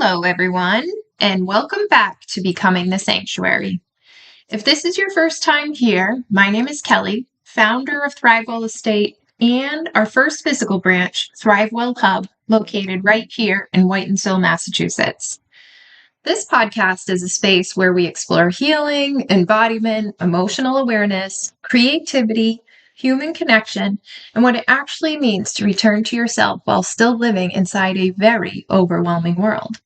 Hello, everyone, and welcome back to Becoming the Sanctuary. If this is your first time here, my name is Kelly, founder of Thrivewell Estate and our first physical branch, Thrivewell Hub, located right here in Whitensville, Massachusetts. This podcast is a space where we explore healing, embodiment, emotional awareness, creativity, human connection, and what it actually means to return to yourself while still living inside a very overwhelming world.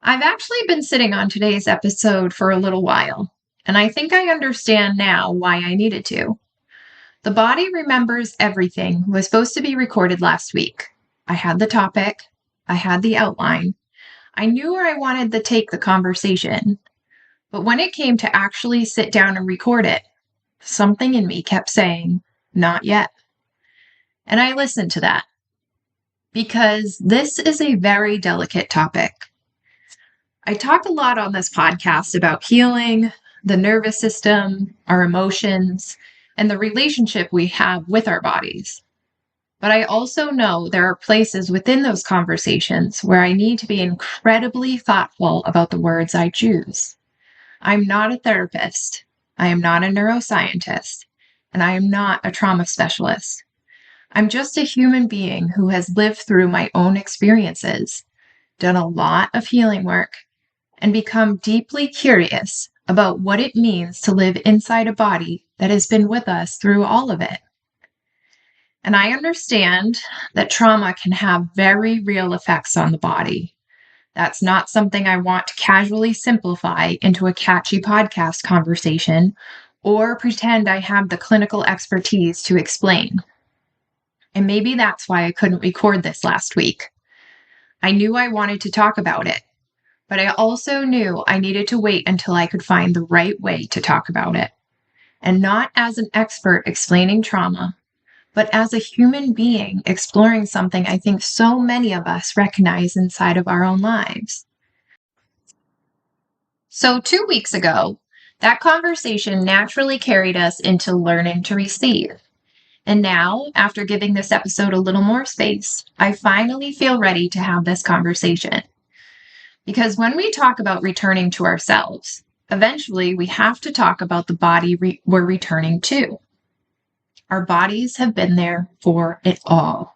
I've actually been sitting on today's episode for a little while, and I think I understand now why I needed to. The Body Remembers Everything was supposed to be recorded last week. I had the topic, I had the outline, I knew where I wanted to take the conversation, but when it came to actually sit down and record it, something in me kept saying, not yet. And I listened to that because this is a very delicate topic. I talk a lot on this podcast about healing, the nervous system, our emotions, and the relationship we have with our bodies. But I also know there are places within those conversations where I need to be incredibly thoughtful about the words I choose. I'm not a therapist. I am not a neuroscientist, and I am not a trauma specialist. I'm just a human being who has lived through my own experiences, done a lot of healing work, and become deeply curious about what it means to live inside a body that has been with us through all of it. And I understand that trauma can have very real effects on the body. That's not something I want to casually simplify into a catchy podcast conversation or pretend I have the clinical expertise to explain. And maybe that's why I couldn't record this last week. I knew I wanted to talk about it, but I also knew I needed to wait until I could find the right way to talk about it. And not as an expert explaining trauma, but as a human being exploring something I think so many of us recognize inside of our own lives. So 2 weeks ago, that conversation naturally carried us into learning to receive. And now, after giving this episode a little more space, I finally feel ready to have this conversation. Because when we talk about returning to ourselves, eventually we have to talk about the body we're returning to. Our bodies have been there for it all.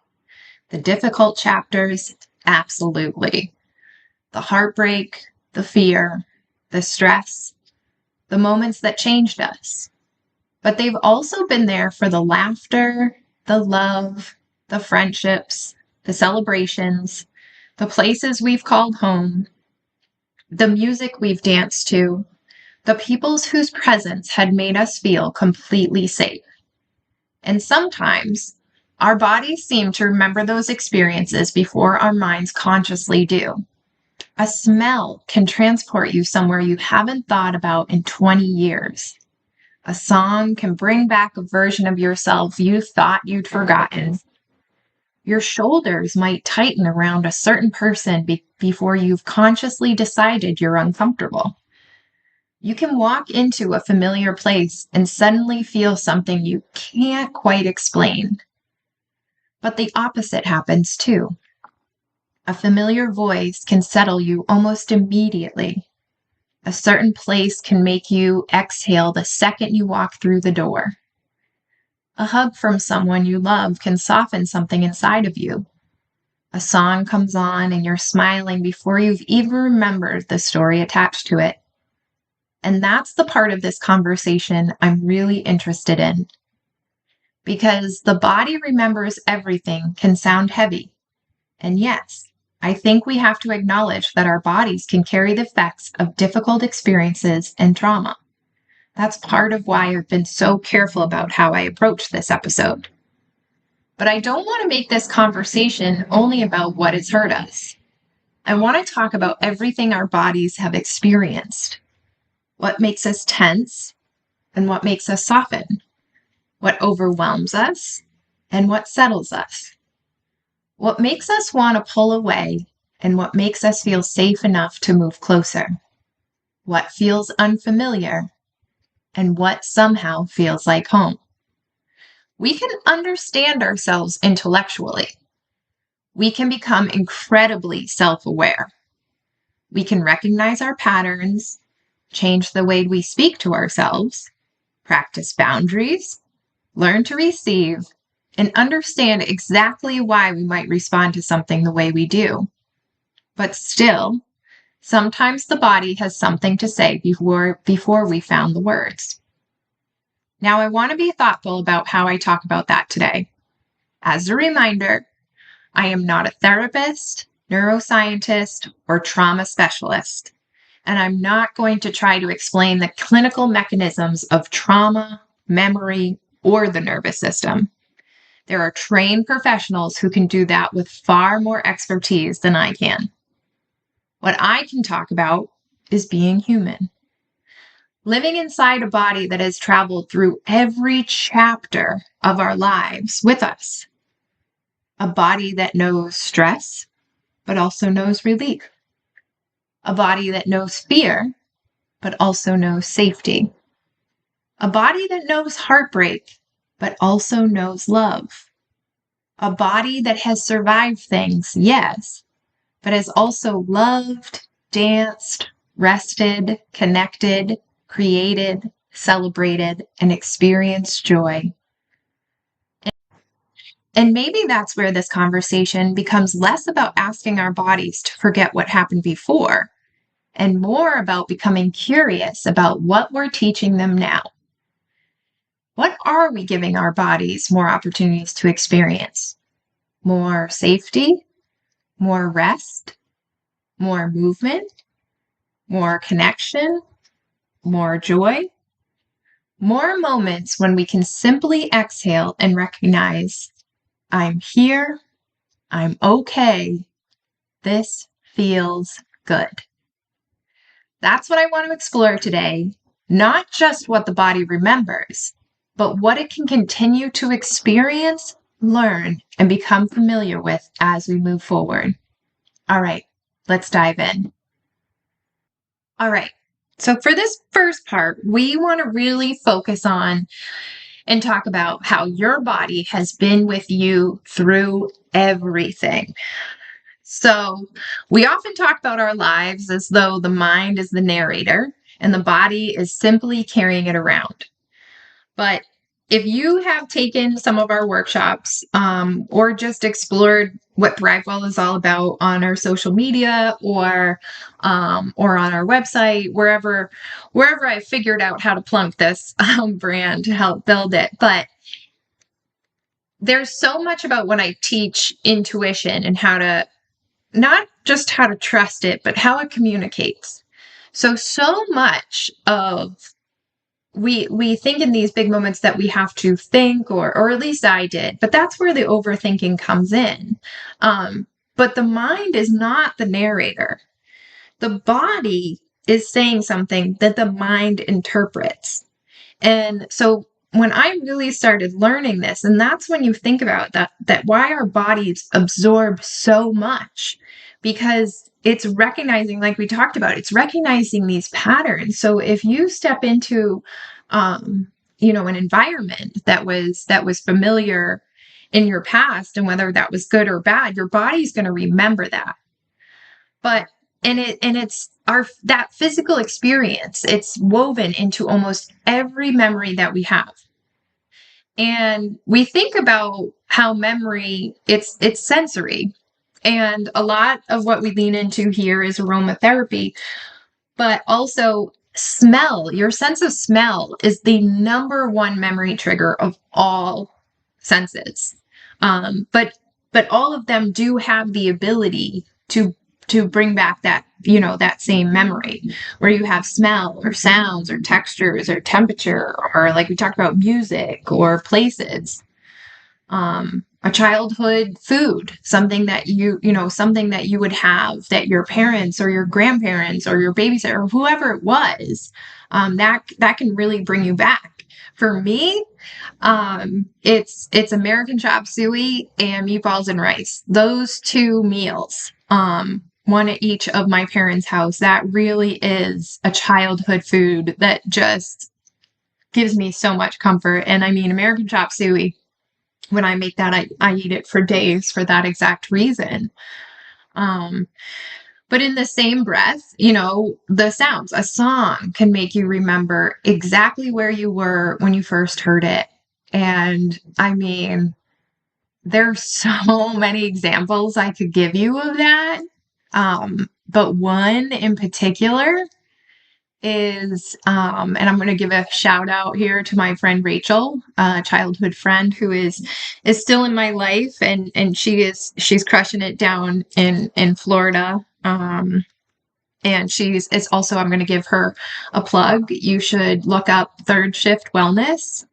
The difficult chapters, absolutely. The heartbreak, the fear, the stress, the moments that changed us. But they've also been there for the laughter, the love, the friendships, the celebrations, the places we've called home, the music we've danced to, the peoples whose presence had made us feel completely safe. And sometimes, our bodies seem to remember those experiences before our minds consciously do. A smell can transport you somewhere you haven't thought about in 20 years. A song can bring back a version of yourself you thought you'd forgotten. Your shoulders might tighten around a certain person before you've consciously decided you're uncomfortable. You can walk into a familiar place and suddenly feel something you can't quite explain. But the opposite happens too. A familiar voice can settle you almost immediately. A certain place can make you exhale the second you walk through the door. A hug from someone you love can soften something inside of you. A song comes on and you're smiling before you've even remembered the story attached to it. And that's the part of this conversation I'm really interested in. Because the body remembers everything can sound heavy. And yes, I think we have to acknowledge that our bodies can carry the effects of difficult experiences and trauma. That's part of why I've been so careful about how I approach this episode. But I don't want to make this conversation only about what has hurt us. I want to talk about everything our bodies have experienced. What makes us tense and what makes us soften, what overwhelms us and what settles us, what makes us want to pull away and what makes us feel safe enough to move closer, what feels unfamiliar and what somehow feels like home. We can understand ourselves intellectually. We can become incredibly self-aware. We can recognize our patterns, change the way we speak to ourselves, practice boundaries, learn to receive, and understand exactly why we might respond to something the way we do. But still, sometimes the body has something to say before we found the words. Now, I want to be thoughtful about how I talk about that today. As a reminder, I am not a therapist, neuroscientist, or trauma specialist, and I'm not going to try to explain the clinical mechanisms of trauma, memory, or the nervous system. There are trained professionals who can do that with far more expertise than I can. What I can talk about is being human. Living inside a body that has traveled through every chapter of our lives with us. A body that knows stress, but also knows relief. A body that knows fear, but also knows safety. A body that knows heartbreak, but also knows love. A body that has survived things, yes, but has also loved, danced, rested, connected, created, celebrated, and experienced joy. And maybe that's where this conversation becomes less about asking our bodies to forget what happened before and more about becoming curious about what we're teaching them now. What are we giving our bodies more opportunities to experience? More safety, more rest, more movement, more connection, more joy, more moments when we can simply exhale and recognize, I'm here, I'm okay, this feels good. That's what I want to explore today, not just what the body remembers, but what it can continue to experience, learn, and become familiar with as we move forward. All right, let's dive in. All right, so for this first part, we want to really focus on and talk about how your body has been with you through everything. So we often talk about our lives as though the mind is the narrator and the body is simply carrying it around. But if you have taken some of our workshops or just explored what Thrivewell is all about on our social media or on our website, wherever I figured out how to plunk this brand to help build it. But there's so much about when I teach intuition and how to, not just how to trust it, but how it communicates. So much of we think in these big moments that we have to think, or at least I did, but that's where the overthinking comes in. But the mind is not the narrator. The body is saying something that the mind interprets. And so when I really started learning this, and that's when you think about that why our bodies absorb so much, because it's recognizing, like we talked about, it's recognizing these patterns. So if you step into, an environment that was familiar in your past, and whether that was good or bad, your body's going to remember that. But it's that physical experience. It's woven into almost every memory that we have. And we think about how memory, it's sensory. And a lot of what we lean into here is aromatherapy, but also smell. Your sense of smell is the number one memory trigger of all senses. But all of them do have the ability to bring back that same memory, where you have smell or sounds or textures or temperature, or like we talked about, music or places. A childhood food, something that something that you would have that your parents or your grandparents or your babysitter or whoever it was, that can really bring you back. For me, it's American chop suey and meatballs and rice. Those two meals, one at each of my parents' house, that really is a childhood food that just gives me so much comfort. And I mean, American chop suey, when I make that, I eat it for days for that exact reason. But in the same breath, the sounds, a song can make you remember exactly where you were when you first heard it. And I mean, there's so many examples I could give you of that. But one in particular is, and I'm going to give a shout out here to my friend Rachel, a childhood friend who is still in my life, and she's crushing it down in Florida. And it's also, I'm going to give her a plug. You should look up Third Shift Wellness.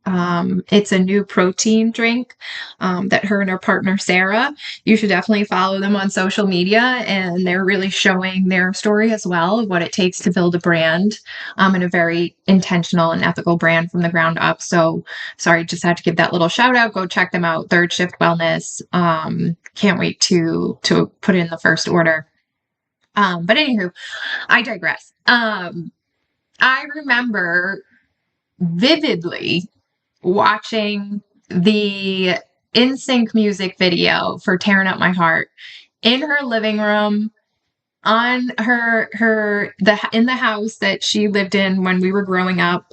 It's a new protein drink that her and her partner, Sarah, you should definitely follow them on social media. And they're really showing their story as well of what it takes to build a brand and a very intentional and ethical brand from the ground up. So sorry, just had to give that little shout out. Go check them out. Third Shift Wellness. Can't wait to put in the first order. But anywho, I digress. I remember vividly watching the NSYNC music video for Tearing Up My Heart in her living room on in the house that she lived in when we were growing up.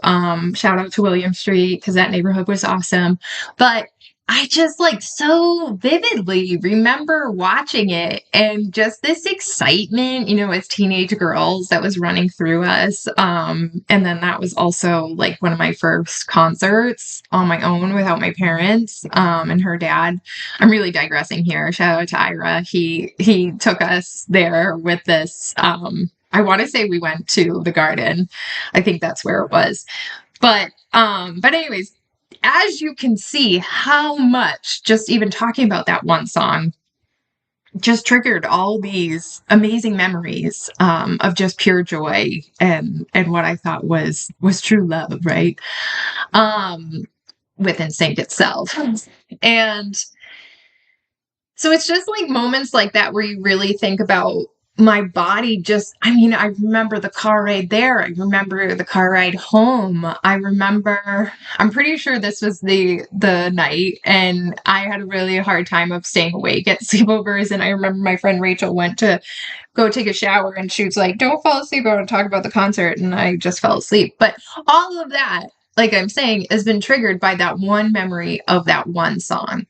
Shout out to William Street because that neighborhood was awesome. But I just so vividly remember watching it and just this excitement, as teenage girls that was running through us. And then that was also one of my first concerts on my own without my parents, and her dad. I'm really digressing here. Shout out to Ira. He took us there with this. I want to say we went to the garden. I think that's where it was. But anyways, as you can see how much just even talking about that one song just triggered all these amazing memories of just pure joy and what I thought was true love, right? Within Sync itself. And so it's just moments like that where you really think about my body I remember the car ride there. I remember the car ride home. I'm pretty sure this was the night, and I had a really hard time of staying awake at sleepovers. And I remember my friend Rachel went to go take a shower, and she was like, "Don't fall asleep. I want to talk about the concert." And I just fell asleep. But all of that, like I'm saying, has been triggered by that one memory of that one song.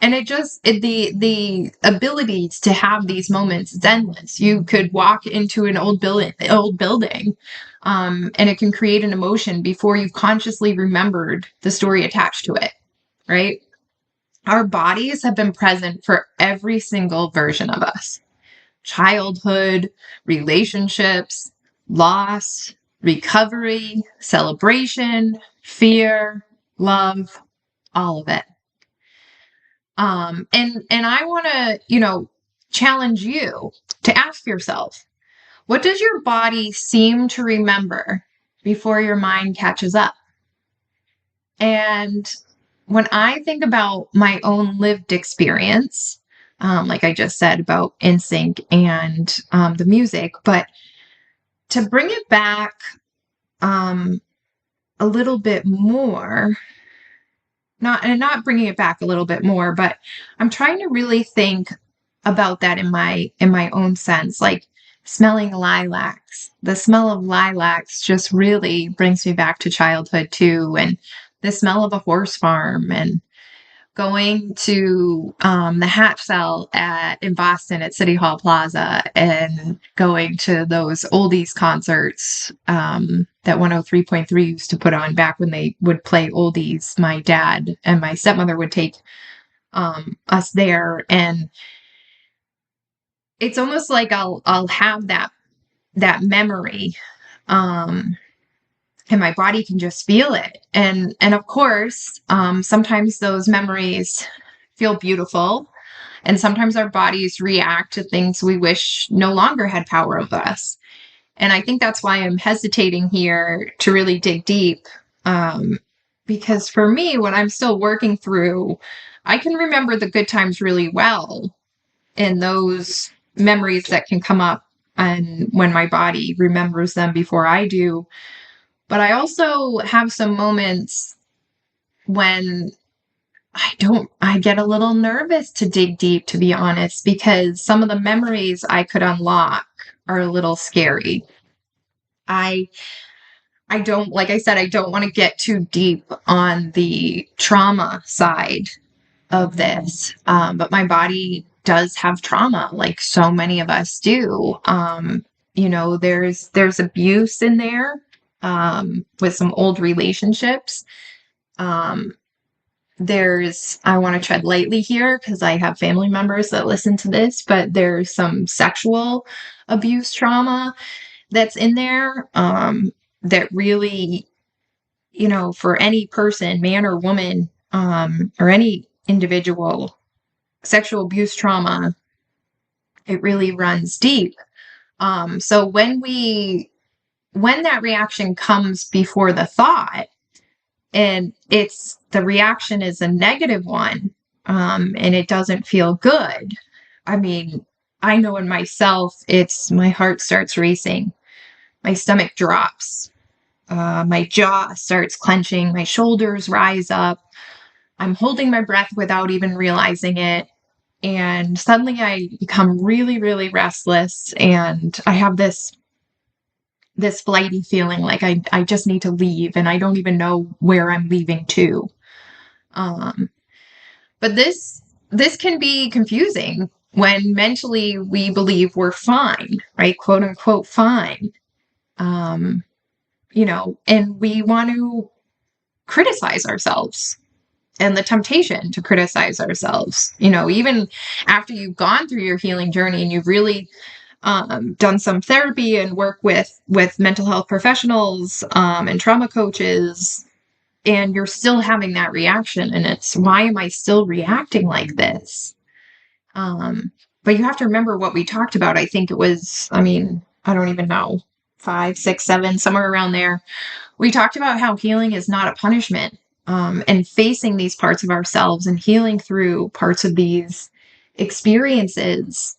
And the ability to have these moments is endless. You could walk into an old building, and it can create an emotion before you've consciously remembered the story attached to it, right? Our bodies have been present for every single version of us. Childhood, relationships, loss, recovery, celebration, fear, love, all of it. And I want to, challenge you to ask yourself, what does your body seem to remember before your mind catches up? And when I think about my own lived experience, like I just said about NSYNC and the music, but to bring it back a little bit more, not bringing it back a little bit more, but I'm trying to really think about that in my own sense, like smelling lilacs. The smell of lilacs just really brings me back to childhood too, and the smell of a horse farm, and going to the hatch cell in Boston at City Hall Plaza, and going to those oldies concerts that 103.3 used to put on back when they would play oldies. My dad and my stepmother would take us there, and it's almost like I'll have that memory, and my body can just feel it. And of course, sometimes those memories feel beautiful, and sometimes our bodies react to things we wish no longer had power over us. And I think that's why I'm hesitating here to really dig deep. Because for me, when I'm still working through, I can remember the good times really well, and those memories that can come up and when my body remembers them before I do. But I also have some moments when I get a little nervous to dig deep, to be honest, because some of the memories I could unlock are a little scary. I I don't, like I said, I don't want to get too deep on the trauma side of this. But my body does have trauma, like so many of us do. There's abuse in there, with some old relationships. Um, I want to tread lightly here because I have family members that listen to this, but there's some sexual abuse trauma that's in there, that really, for any person, man or woman, or any individual, sexual abuse trauma, it really runs deep. So when that reaction comes before the thought, and the reaction is a negative one, and it doesn't feel good. I mean, I know in myself, my heart starts racing, my stomach drops, my jaw starts clenching, my shoulders rise up. I'm holding my breath without even realizing it. And suddenly I become really, really restless. And I have this flighty feeling like I just need to leave, and I don't even know where I'm leaving to. Um, but this can be confusing when mentally we believe we're fine, right? Quote unquote fine. Um, and we want to criticize ourselves, and the temptation to criticize ourselves, even after you've gone through your healing journey and you've really done some therapy and work with mental health professionals, and trauma coaches, and you're still having that reaction, and it's, why am I still reacting like this? But you have to remember what we talked about. I think it was, I don't even know, 5, 6, 7, somewhere around there. We talked about how healing is not a punishment, and facing these parts of ourselves and healing through parts of these experiences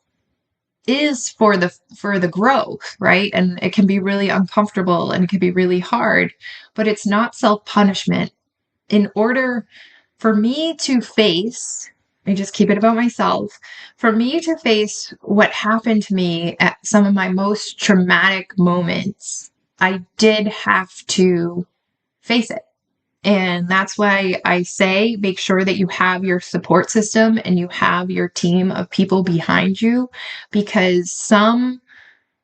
is for the growth, right? And it can be really uncomfortable and it can be really hard, but it's not self-punishment. In order for me to face, I just keep it about myself, for me to face what happened to me at some of my most traumatic moments, I did have to face it. And that's why I say make sure that you have your support system and you have your team of people behind you, because some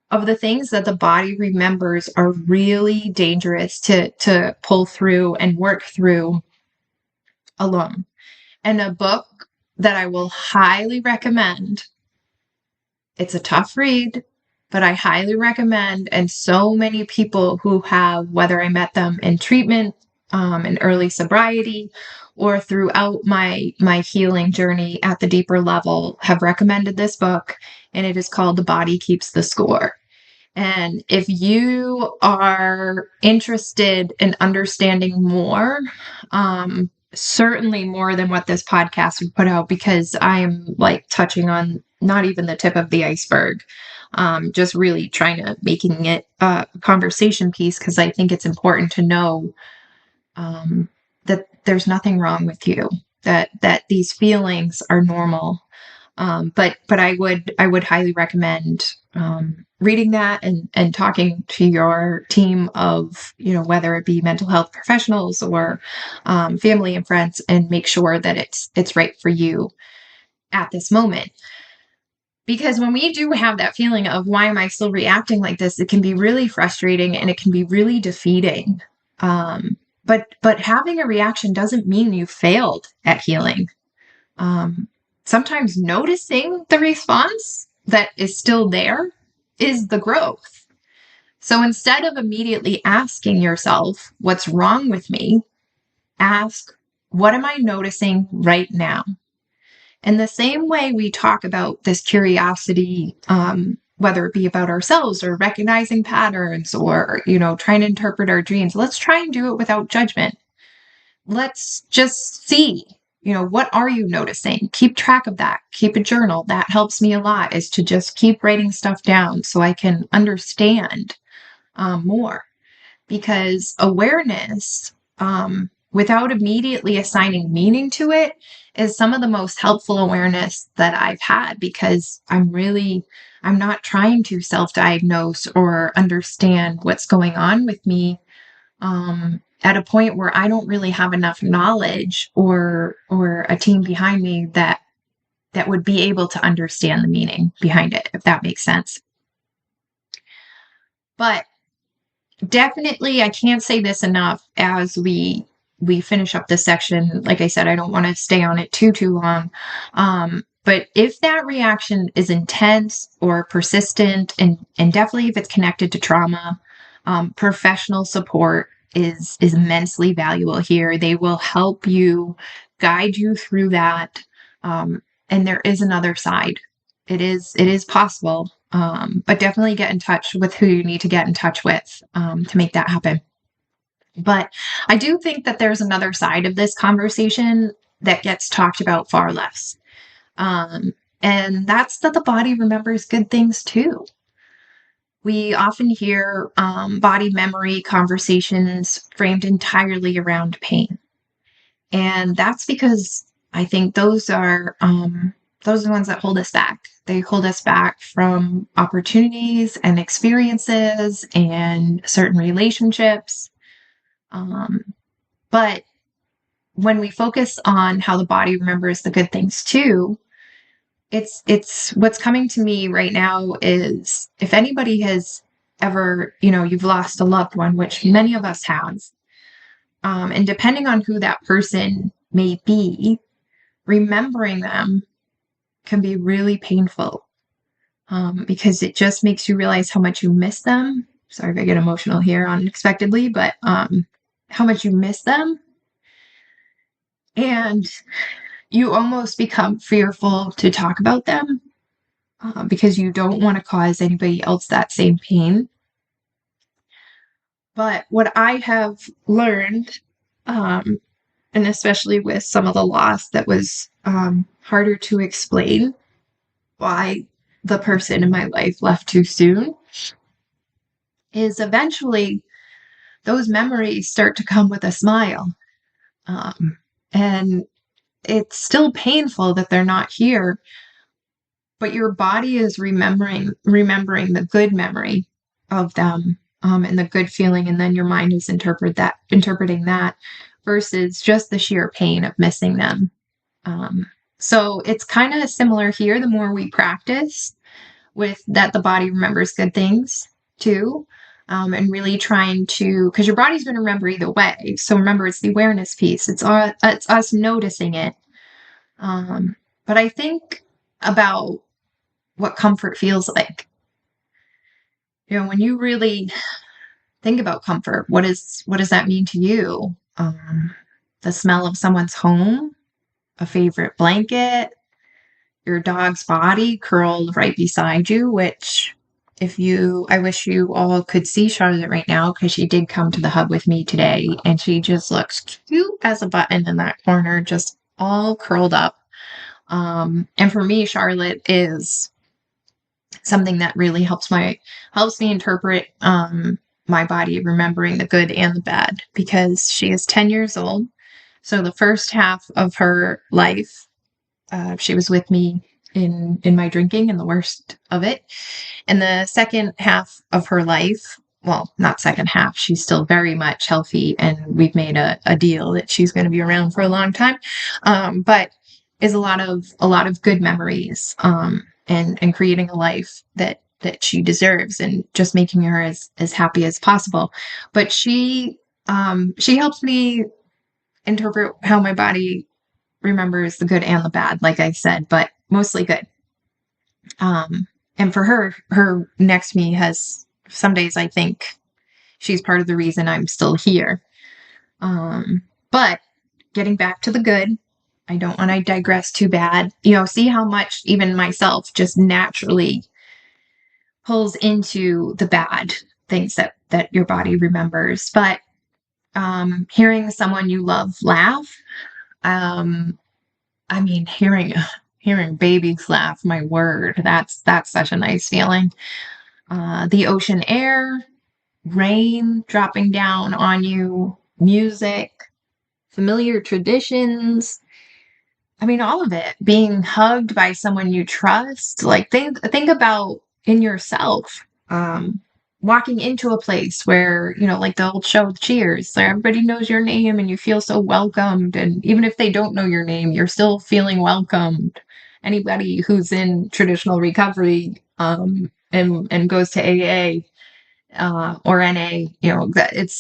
of the things that the body remembers are really dangerous to pull through and work through alone. And a book that I will highly recommend, it's a tough read, but I highly recommend, and so many people who have, whether I met them in treatment, in early sobriety, or throughout my healing journey at the deeper level, have recommended this book, and it is called The Body Keeps the Score. And if you are interested in understanding more, certainly more than what this podcast would put out, because I am like touching on not even the tip of the iceberg, just really trying to making it a conversation piece, because I think it's important to know, that there's nothing wrong with you, that these feelings are normal. But I would highly recommend, reading that and talking to your team of, whether it be mental health professionals or, family and friends, and make sure that it's right for you at this moment. Because when we do have that feeling of, why am I still reacting like this, it can be really frustrating and it can be really defeating. But having a reaction doesn't mean you failed at healing. Sometimes noticing the response that is still there is the growth. So instead of immediately asking yourself, what's wrong with me? Ask, what am I noticing right now? And the same way we talk about this curiosity, whether it be about ourselves or recognizing patterns or, trying to interpret our dreams, let's try and do it without judgment. Let's just see, what are you noticing? Keep track of that. Keep a journal. That helps me a lot, is to just keep writing stuff down so I can understand, more. Because awareness, without immediately assigning meaning to it is some of the most helpful awareness that I've had, because I'm not trying to self-diagnose or understand what's going on with me at a point where I don't really have enough knowledge or a team behind me that would be able to understand the meaning behind it, if that makes sense. But definitely, I can't say this enough as we finish up this section. Like I said, I don't want to stay on it too long. But if that reaction is intense or persistent, and definitely if it's connected to trauma, professional support is immensely valuable here. They will help you, guide you through that. And there is another side. It is possible, but definitely get in touch with who you need to get in touch with to make that happen. But I do think that there's another side of this conversation that gets talked about far less. And that's that the body remembers good things too. We often hear body memory conversations framed entirely around pain. And that's because I think those are the ones that hold us back. They hold us back from opportunities and experiences and certain relationships. Um, but when we focus on how the body remembers the good things too, it's what's coming to me right now is, if anybody has ever, you've lost a loved one, which many of us have, and depending on who that person may be, remembering them can be really painful, because it just makes you realize how much you miss them. Sorry if I get emotional here unexpectedly, but how much you miss them. And you almost become fearful to talk about them, because you don't want to cause anybody else that same pain. But what I have learned, and especially with some of the loss that was harder to explain, why the person in my life left too soon, is eventually those memories start to come with a smile. And it's still painful that they're not here, but your body is remembering the good memory of them, and the good feeling, and then your mind is interpreting that versus just the sheer pain of missing them. So it's kind of similar here. The more we practice with that, the body remembers good things too. And really trying to, because your body's going to remember either way. So remember, it's the awareness piece. It's us noticing it. But I think about what comfort feels like. When you really think about comfort, what does that mean to you? The smell of someone's home, a favorite blanket, your dog's body curled right beside you, which I wish you all could see Charlotte right now, because she did come to the hub with me today, and she just looks cute as a button in that corner, just all curled up. And for me, Charlotte is something that really helps me interpret my body remembering the good and the bad, because she is 10 years old. So the first half of her life, she was with me in my drinking and the worst of it. And the second half of her life, well, not second half, she's still very much healthy, and we've made a deal that she's going to be around for a long time. But is a lot of good memories, and creating a life that she deserves, and just making her as happy as possible. But she helps me interpret how my body remembers the good and the bad, like I said, but mostly good. And for her next me has, some days I think she's part of the reason I'm still here. But getting back to the good, I don't want to digress too bad. See how much even myself just naturally pulls into the bad things that your body remembers. But hearing someone you love laugh, hearing babies laugh, my word, that's such a nice feeling. The ocean air, rain dropping down on you, music, familiar traditions. I mean, all of it. Being hugged by someone you trust. Like think about in yourself. Walking into a place where, like the old show Cheers, where everybody knows your name and you feel so welcomed. And even if they don't know your name, you're still feeling welcomed. Anybody who's in traditional recovery and goes to AA or NA,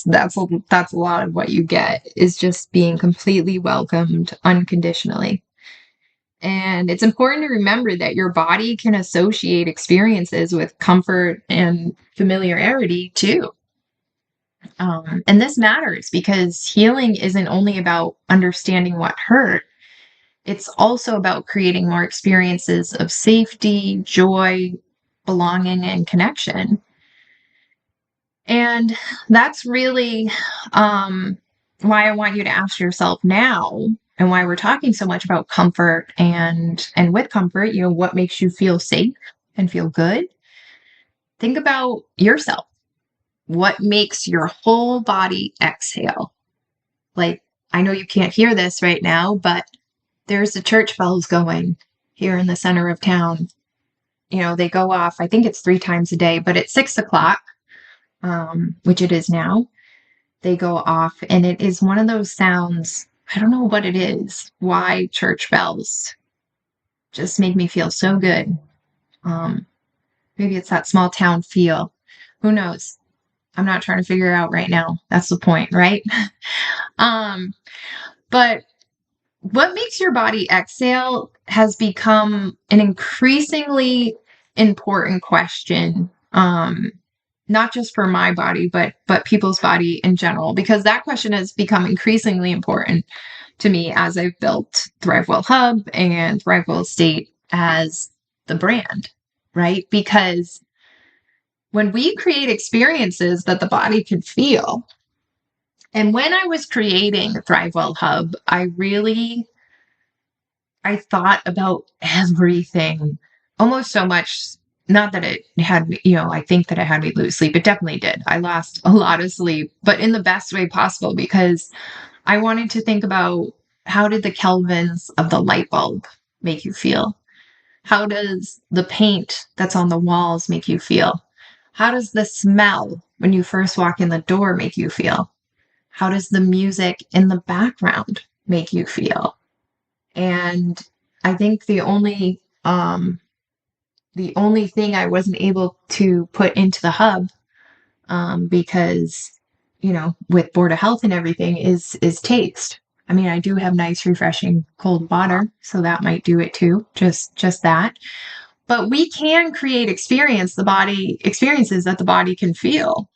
that's a lot of what you get is just being completely welcomed unconditionally. And it's important to remember that your body can associate experiences with comfort and familiarity too. And this matters because healing isn't only about understanding what hurt, it's also about creating more experiences of safety, joy, belonging, and connection. And that's really why I want you to ask yourself now, and why we're talking so much about comfort and with comfort, what makes you feel safe and feel good. Think about yourself. What makes your whole body exhale? Like, I know you can't hear this right now, but there's the church bells going here in the center of town. They go off, I think it's 3 times a day, but at 6 o'clock, which it is now, they go off, and it is one of those sounds. I don't know what it is, why church bells just make me feel so good. Maybe it's that small town feel. Who knows? I'm not trying to figure it out right now. That's the point, right? But what makes your body exhale has become an increasingly important question. Not just for my body, but people's body in general, because that question has become increasingly important to me as I've built Thrivewell Hub and Thrivewell Estate as the brand, right? Because when we create experiences that the body can feel, and when I was creating Thrivewell Hub, I thought about everything almost so much. Not that it had me, I think that it had me lose sleep. It definitely did. I lost a lot of sleep, but in the best way possible, because I wanted to think about, how did the kelvins of the light bulb make you feel? How does the paint that's on the walls make you feel? How does the smell when you first walk in the door make you feel? How does the music in the background make you feel? And I think the only thing I wasn't able to put into the hub, because, with Board of Health and everything, is taste. I mean, I do have nice, refreshing cold water, so that might do it too. Just that. But we can create experiences that the body can feel.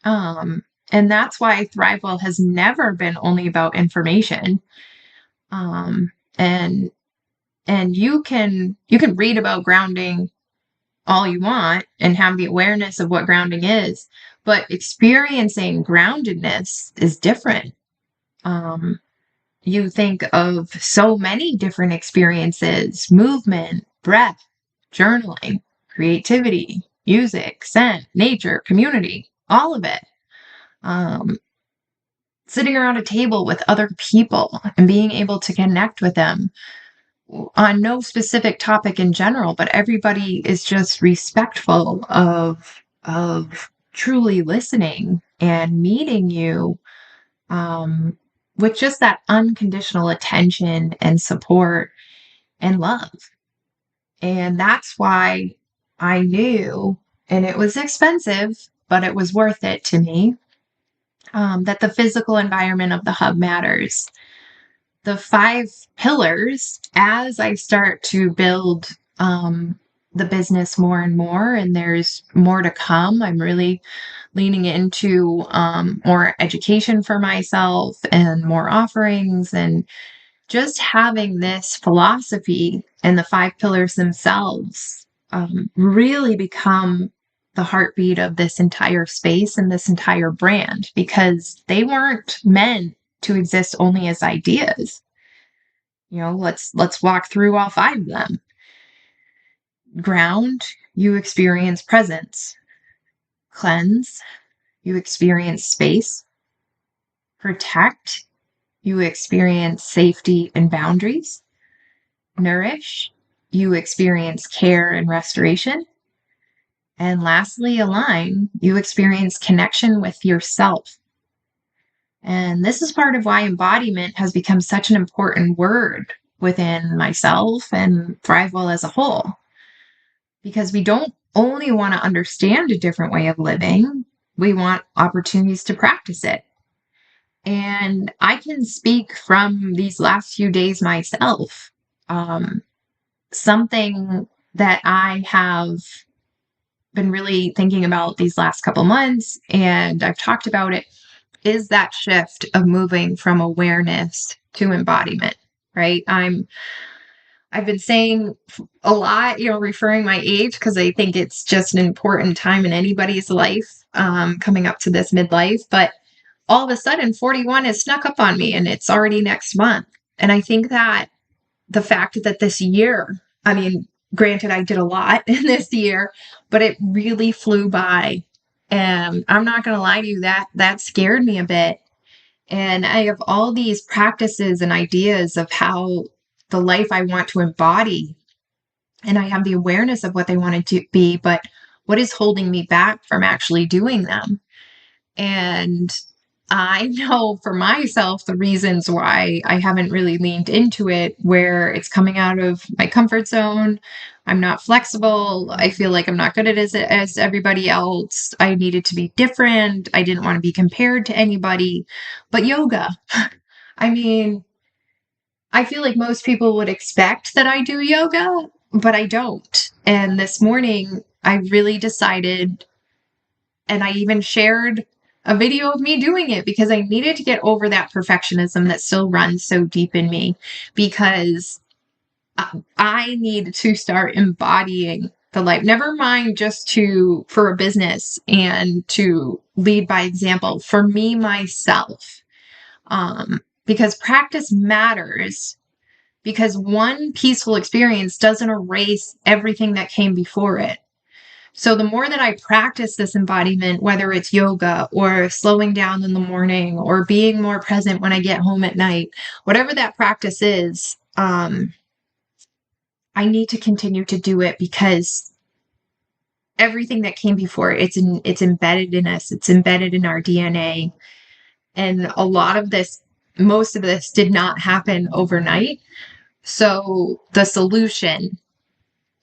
And that's why Thrivewell has never been only about information. And you can read about grounding all you want and have the awareness of what grounding is, but experiencing groundedness is different. You think of so many different experiences: movement, breath, journaling, creativity, music, scent, nature, community, all of it. Sitting around a table with other people and being able to connect with them on no specific topic in general, but everybody is just respectful of truly listening and meeting you, with just that unconditional attention and support and love. And that's why I knew, and it was expensive, but it was worth it to me, that the physical environment of the hub matters. The 5 pillars, as I start to build the business more and more, and there's more to come, I'm really leaning into more education for myself and more offerings, and just having this philosophy and the 5 pillars themselves really become the heartbeat of this entire space and this entire brand, because they weren't meant to exist only as ideas. Let's walk through all 5 of them. Ground, you experience presence. Cleanse, you experience space. Protect, You experience safety and boundaries. Nourish. You experience care and restoration. And lastly, align. You experience connection with yourself. And this is part of why embodiment has become such an important word within myself and Thrivewell as a whole. Because we don't only want to understand a different way of living, we want opportunities to practice it. And I can speak from these last few days myself. Something that I have been really thinking about these last couple months, and I've talked about it, is that shift of moving from awareness to embodiment, right? I've been saying a lot, referring my age because I think it's just an important time in anybody's life, coming up to this midlife. But all of a sudden, 41 has snuck up on me and it's already next month. And I think that the fact that this year, I mean, granted, I did a lot in this year, but it really flew by. And I'm not going to lie to you, that scared me a bit. And I have all these practices and ideas of how the life I want to embody. And I have the awareness of what they want to be, but what is holding me back from actually doing them? And I know for myself the reasons why I haven't really leaned into it, where it's coming out of my comfort zone. I'm not flexible. I feel like I'm not good at it as everybody else. I needed to be different. I didn't want to be compared to anybody. But yoga, I mean, I feel like most people would expect that I do yoga, but I don't. And this morning, I really decided, and I even shared a video of me doing it because I needed to get over that perfectionism that still runs so deep in me, because I need to start embodying the life. Never mind just for a business and to lead by example for me, myself. Because practice matters, because one peaceful experience doesn't erase everything that came before it. So the more that I practice this embodiment, whether it's yoga or slowing down in the morning or being more present when I get home at night, whatever that practice is, I need to continue to do it, because everything that came before it's embedded in us. It's embedded in our DNA. And a lot of this, most of this did not happen overnight. So the solution,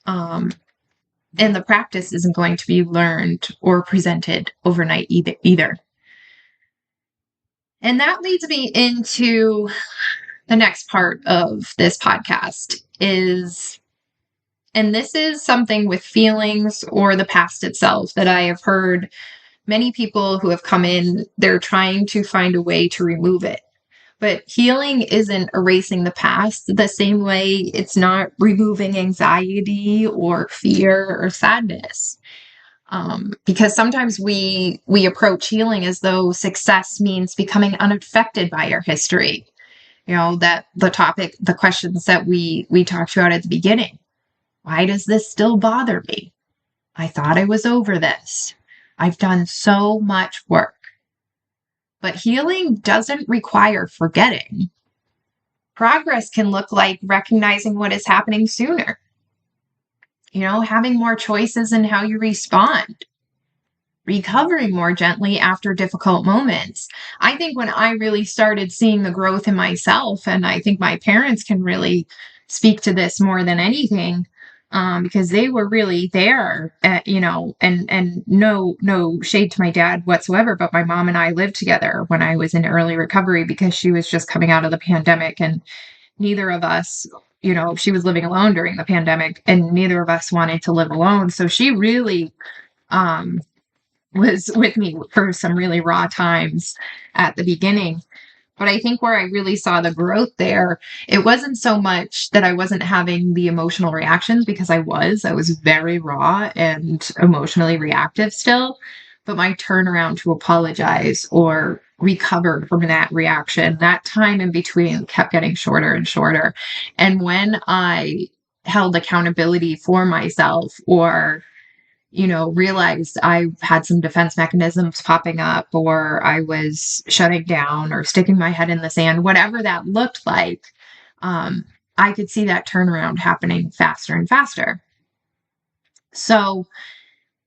and the practice isn't going to be learned or presented overnight either. And that leads me into the next part of this podcast and this is something with feelings or the past itself that I have heard many people who have come in, they're trying to find a way to remove it. But healing isn't erasing the past the same way it's not removing anxiety or fear or sadness. Because sometimes we approach healing as though success means becoming unaffected by our history. That the questions that we talked about at the beginning. Why does this still bother me? I thought I was over this. I've done so much work. But healing doesn't require forgetting. Progress can look like recognizing what is happening sooner. Having more choices in how you respond. Recovering more gently after difficult moments. I think when I really started seeing the growth in myself, and I think my parents can really speak to this more than anything, because they were really there, and no shade to my dad whatsoever, but my mom and I lived together when I was in early recovery because she was just coming out of the pandemic, and neither of us, she was living alone during the pandemic, and neither of us wanted to live alone. So she really, was with me for some really raw times at the beginning. But I think where I really saw the growth there, it wasn't so much that I wasn't having the emotional reactions, because I was very raw and emotionally reactive still. But my turnaround to apologize or recover from that reaction, that time in between kept getting shorter and shorter. And when I held accountability for myself, or realized I had some defense mechanisms popping up, or I was shutting down or sticking my head in the sand, whatever that looked like, um, I could see that turnaround happening faster and faster. So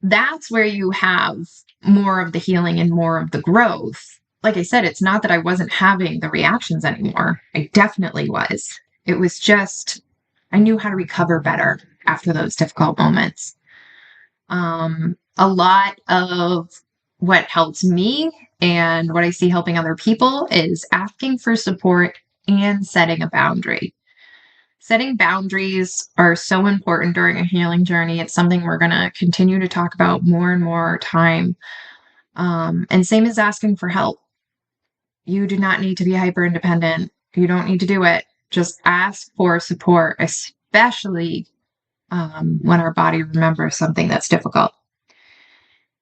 that's where you have more of the healing and more of the growth. Like I said, it's not that I wasn't having the reactions anymore. I definitely was. It was just, I knew how to recover better after those difficult moments. A lot of what helps me and what I see helping other people is asking for support and setting a boundary. Setting boundaries are so important during a healing journey. It's something we're going to continue to talk about more and more time. And same as asking for help. You do not need to be hyper independent. You don't need to do it. Just ask for support, especially when our body remembers something that's difficult.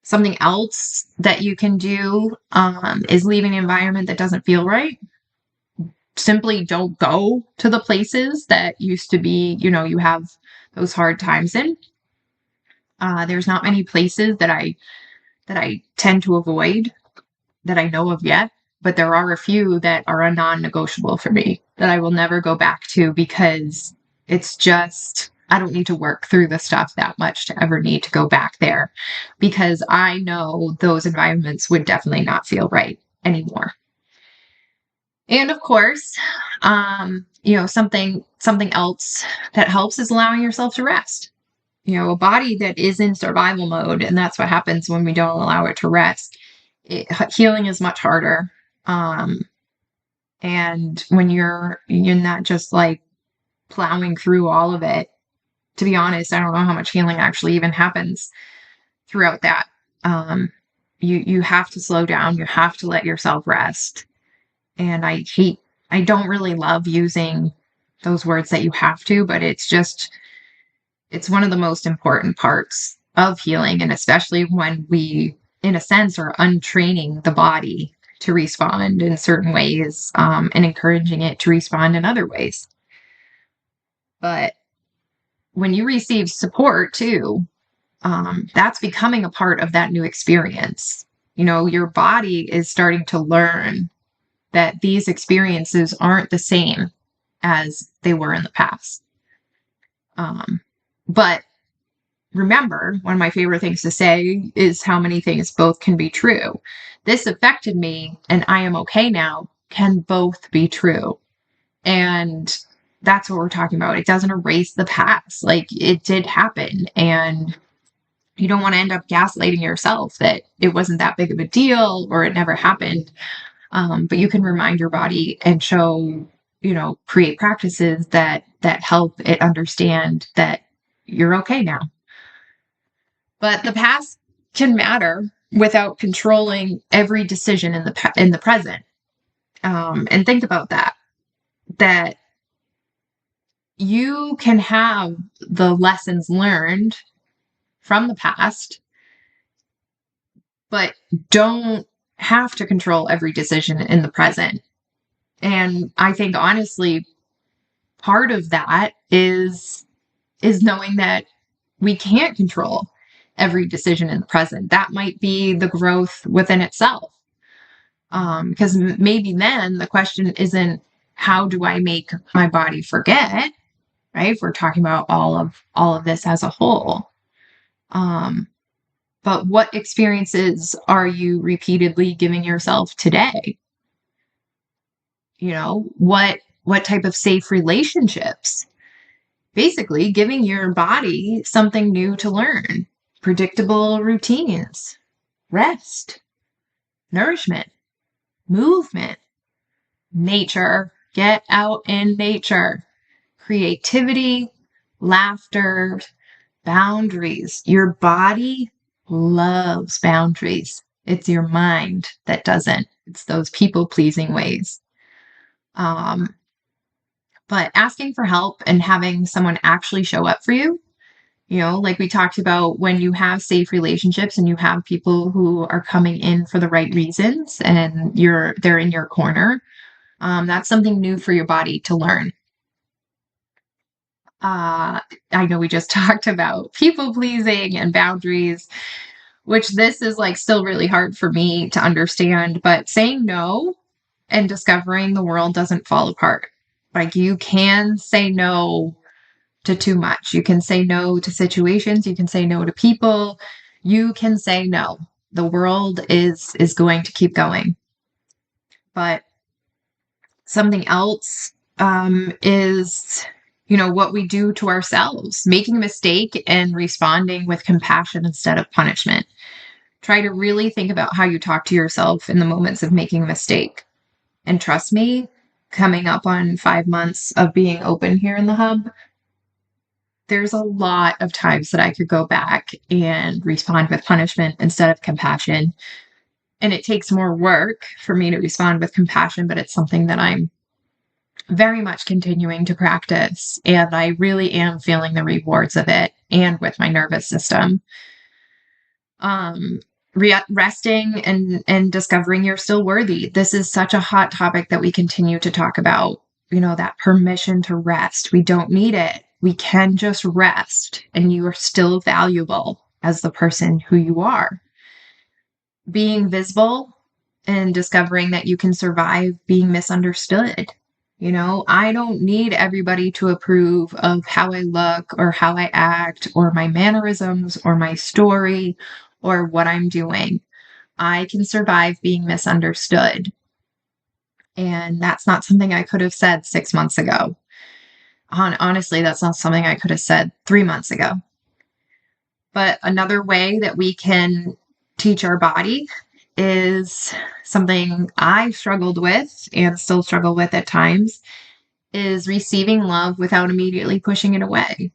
Something else that you can do is leaving an environment that doesn't feel right. Simply don't go to the places that used to be, you have those hard times in. There's not many places that I tend to avoid that I know of yet, but there are a few that are a non-negotiable for me that I will never go back to, because it's just, I don't need to work through the stuff that much to ever need to go back there, because I know those environments would definitely not feel right anymore. And of course, something else that helps is allowing yourself to rest. A body that is in survival mode, and that's what happens when we don't allow it to rest. Healing is much harder. And when you're not just like plowing through all of it, to be honest, I don't know how much healing actually even happens throughout that. You have to slow down. You have to let yourself rest. And I don't really love using those words that you have to, but it's one of the most important parts of healing. And especially when we, in a sense, are untraining the body to respond in certain ways, and encouraging it to respond in other ways. But when you receive support too, that's becoming a part of that new experience. Your body is starting to learn that these experiences aren't the same as they were in the past. But remember, one of my favorite things to say is how many things both can be true. This affected me and I am okay now can both be true. And that's what we're talking about. It doesn't erase the past. Like, it did happen. And you don't want to end up gaslighting yourself that it wasn't that big of a deal or it never happened. But you can remind your body and create practices that help it understand that you're okay now. But the past can matter without controlling every decision in the present. And think about that you can have the lessons learned from the past, but don't have to control every decision in the present. And I think, honestly, part of that is knowing that we can't control every decision in the present. That might be the growth within itself. Because maybe then the question isn't, how do I make my body forget? Right? If we're talking about all of this as a whole. But what experiences are you repeatedly giving yourself today? What type of safe relationships? Basically, giving your body something new to learn. Predictable routines, rest, nourishment, movement, nature. Get out in nature. Creativity, laughter, boundaries. Your body loves boundaries. It's your mind that doesn't. It's those people-pleasing ways. But asking for help and having someone actually show up for you, like we talked about, when you have safe relationships and you have people who are coming in for the right reasons and they're in your corner, that's something new for your body to learn. I know we just talked about people pleasing and boundaries, which this is like still really hard for me to understand, but saying no and discovering the world doesn't fall apart. Like you can say no to too much. You can say no to situations, you can say no to people. You can say no. The world is going to keep going. But something else is what we do to ourselves, making a mistake and responding with compassion instead of punishment. Try to really think about how you talk to yourself in the moments of making a mistake. And trust me, coming up on 5 months of being open here in the hub, there's a lot of times that I could go back and respond with punishment instead of compassion. And it takes more work for me to respond with compassion, but it's something that I'm very much continuing to practice. And I really am feeling the rewards of it and with my nervous system. Um, Resting and discovering you're still worthy. This is such a hot topic that we continue to talk about, that permission to rest. We don't need it. We can just rest, and you are still valuable as the person who you are. Being visible and discovering that you can survive being misunderstood. I don't need everybody to approve of how I look or how I act or my mannerisms or my story or what I'm doing. I can survive being misunderstood. And that's not something I could have said 6 months ago. Honestly, that's not something I could have said 3 months ago. But another way that we can teach our body is something I struggled with and still struggle with at times is receiving love without immediately pushing it away.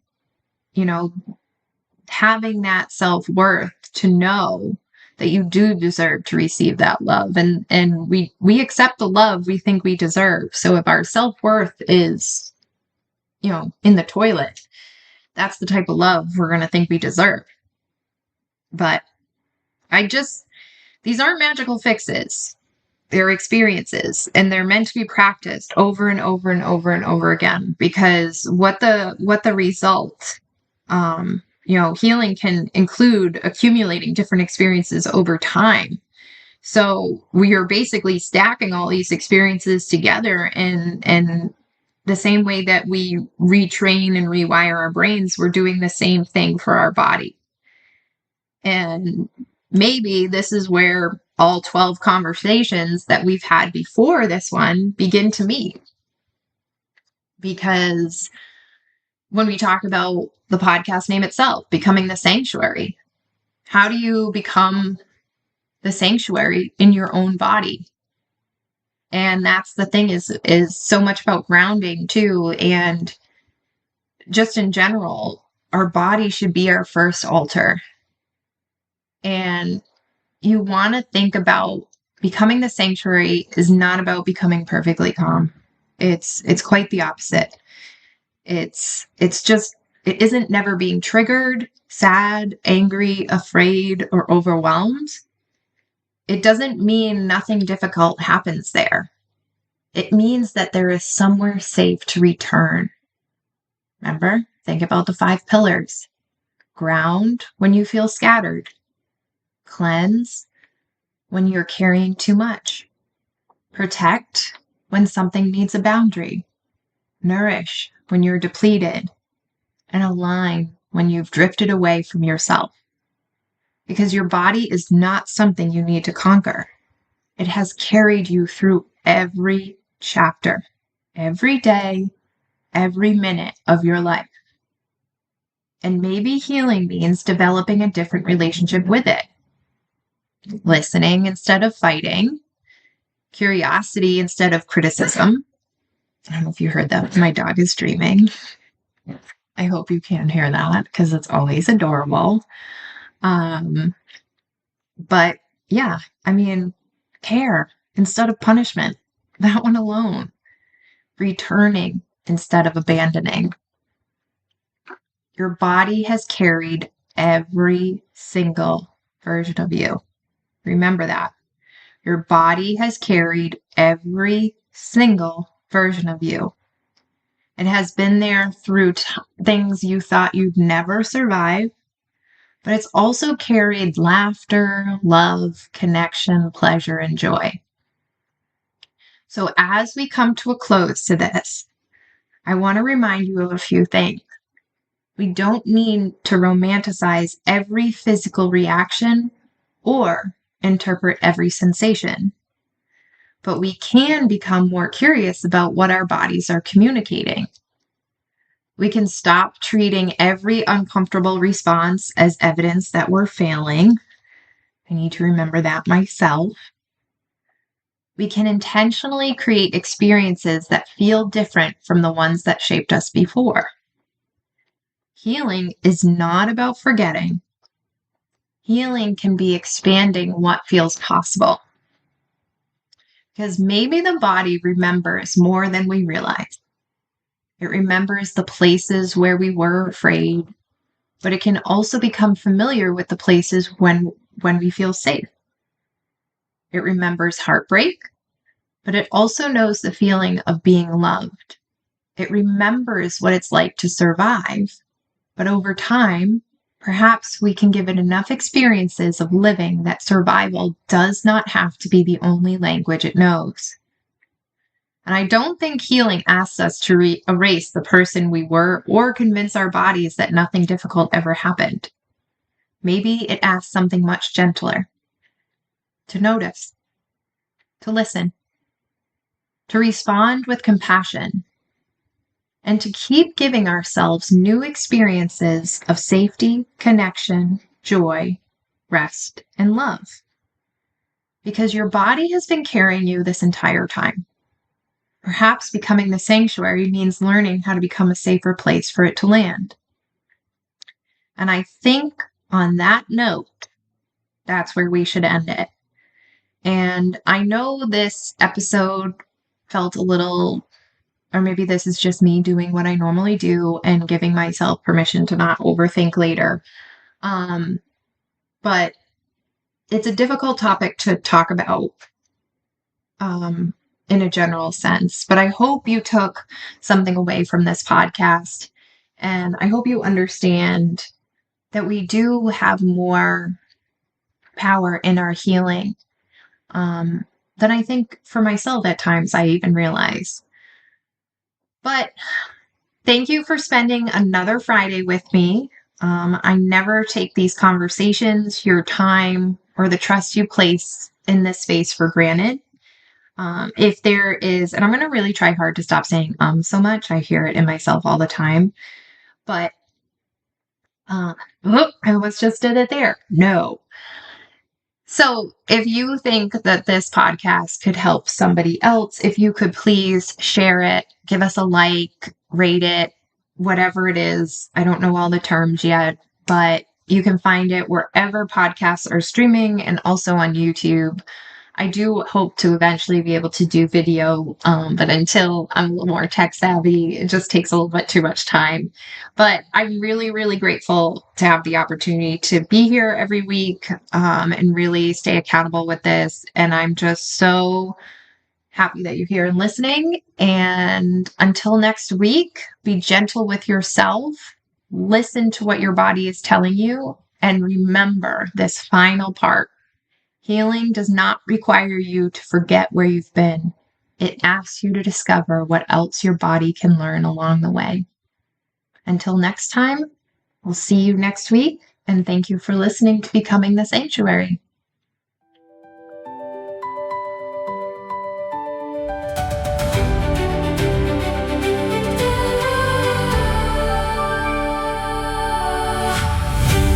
Having that self-worth to know that you do deserve to receive that love, and we accept the love we think we deserve. So if our self-worth is, in the toilet, that's the type of love we're going to think we deserve. But these aren't magical fixes. They're experiences, and they're meant to be practiced over and over and over and over again, because what the result, healing can include accumulating different experiences over time. So we are basically stacking all these experiences together, and the same way that we retrain and rewire our brains, we're doing the same thing for our body. And maybe this is where all 12 conversations that we've had before this one begin to meet. Because when we talk about the podcast name itself, becoming the sanctuary, how do you become the sanctuary in your own body? And that's the thing, is so much about grounding too. And just in general, our body should be our first altar. And you want to think about becoming the sanctuary is not about becoming perfectly calm. It's quite the opposite. It's just, it isn't never being triggered, sad, angry, afraid, or overwhelmed. It doesn't mean nothing difficult happens there. It means that there is somewhere safe to return. Remember, think about the 5 pillars. Ground when you feel scattered. Cleanse when you're carrying too much. Protect when something needs a boundary. Nourish when you're depleted. And align when you've drifted away from yourself. Because your body is not something you need to conquer. It has carried you through every chapter, every day, every minute of your life. And maybe healing means developing a different relationship with it. Listening instead of fighting. Curiosity instead of criticism. I don't know if you heard that. My dog is dreaming. I hope you can hear that, because it's always adorable. But yeah, care instead of punishment. That one alone. Returning instead of abandoning. Your body has carried every single version of you. Remember that. Your body has carried every single version of you. It has been there through things you thought you'd never survive, but it's also carried laughter, love, connection, pleasure, and joy. So as we come to a close to this, I want to remind you of a few things. We don't need to romanticize every physical reaction or interpret every sensation, but we can become more curious about what our bodies are communicating. We can stop treating every uncomfortable response as evidence that we're failing. I need to remember that myself. We can intentionally create experiences that feel different from the ones that shaped us before. Healing is not about forgetting. Healing can be expanding what feels possible. Because maybe the body remembers more than we realize. It remembers the places where we were afraid, but it can also become familiar with the places when we feel safe. It remembers heartbreak, but it also knows the feeling of being loved. It remembers what it's like to survive, but over time, perhaps we can give it enough experiences of living that survival does not have to be the only language it knows. And I don't think healing asks us to erase the person we were or convince our bodies that nothing difficult ever happened. Maybe it asks something much gentler: to notice, to listen, to respond with compassion, and to keep giving ourselves new experiences of safety, connection, joy, rest, and love. Because your body has been carrying you this entire time. Perhaps becoming the sanctuary means learning how to become a safer place for it to land. And I think on that note, that's where we should end it. And I know this episode felt a little, or maybe this is just me doing what I normally do and giving myself permission to not overthink later. But it's a difficult topic to talk about in a general sense. But I hope you took something away from this podcast. And I hope you understand that we do have more power in our healing than I think for myself at times I even realize. But thank you for spending another Friday with me. I never take these conversations, your time, or the trust you place in this space for granted. If there is, and I'm going to really try hard to stop saying so much. I hear it in myself all the time. But I almost just did it there. No. So if you think that this podcast could help somebody else, if you could please share it, give us a like, rate it, whatever it is. I don't know all the terms yet, but you can find it wherever podcasts are streaming and also on YouTube. I do hope to eventually be able to do video, but until I'm a little more tech savvy, it just takes a little bit too much time. But I'm really, really grateful to have the opportunity to be here every week and really stay accountable with this. And I'm just so happy that you're here and listening. And until next week, be gentle with yourself, listen to what your body is telling you, and remember this final part. Healing does not require you to forget where you've been. It asks you to discover what else your body can learn along the way. Until next time, we'll see you next week, and thank you for listening to Becoming the Sanctuary.